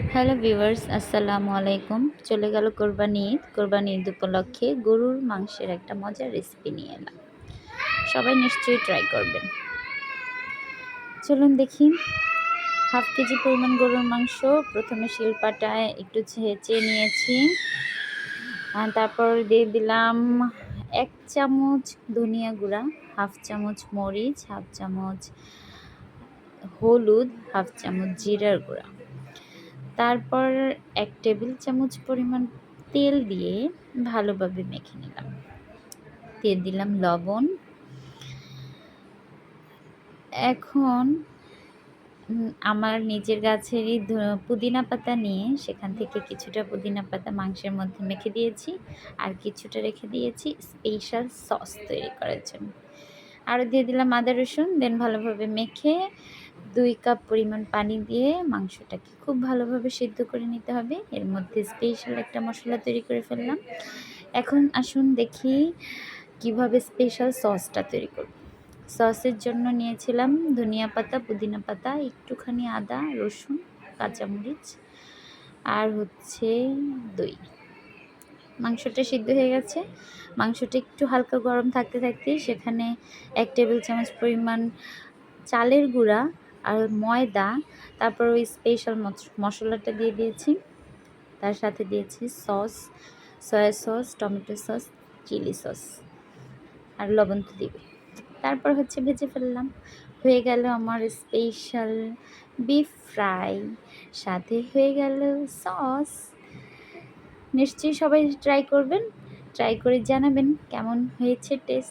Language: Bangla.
হ্যালো ভিউয়ার্স, আসসালামু আলাইকুম। চলে গেল কোরবানি ঈদ উপলক্ষে গরুর মাংসের একটা মজার রেসিপি নিয়ে এলাম। সবাই নিশ্চয়ই ট্রাই করবেন। চলুন দেখি। হাফ কেজি পরিমাণ গরুর মাংস প্রথমে শিলপাটায় একটু ছেঁচে নিয়েছি। তারপর দিয়ে দিলাম 1 চামচ ধনিয়া গুঁড়া, হাফ চামচ মরিচ, হাফ চামচ হলুদ, হাফ চামচ জিরার গুঁড়া। তারপর 1 টেবিল চামচ পরিমাণ তেল দিয়ে ভালোভাবে মেখে নিলাম। দিয়ে দিলাম লবণ। এখন আমার নিজের গাছেরই পুদিনা পাতা নিয়ে সেখান থেকে কিছুটা পুদিনা পাতা মাংসের মধ্যে মেখে দিয়েছি, আর কিছুটা রেখে দিয়েছি স্পেশাল সস তৈরি করার জন্য। আরও দিয়ে দিলাম আদা রসুন। দেন ভালোভাবে মেখে 2 কাপ পরিমাণ পানি দিয়ে মাংসটাকে খুব ভালোভাবে সিদ্ধ করে নিতে হবে। এর মধ্যে স্পেশাল একটা মশলা তৈরি করে ফেললাম। এখন আসুন দেখি কিভাবে স্পেশাল সসটা তৈরি করব। সসের জন্য নিয়েছিলাম ধনিয়া পাতা, পুদিনা পাতা, একটুখানি আদা, রসুন, কাঁচামরিচ আর হচ্ছে দই। মাংসটা সিদ্ধ হয়ে গেছে। মাংসটা একটু হালকা গরম থাকতে থাকতেই সেখানে 1 টেবিল চামচ পরিমাণ চালের গুঁড়া আর ময়দা, তারপর ওই স্পেশাল মশলাটা দিয়ে দিয়েছি। তার সাথে দিয়েছি sauce, soya sauce, tomato sauce, chilli sauce আর লবণ তো দিবে। তারপর হচ্ছে ভেজে ফেললাম। হয়ে গেল আমার স্পেশাল বিফ ফ্রাই, সাথে হয়ে গেল সস। নিশ্চয়ই সবাই ট্রাই করবেন। ট্রাই করে জানাবেন কেমন হয়েছে টেস্ট।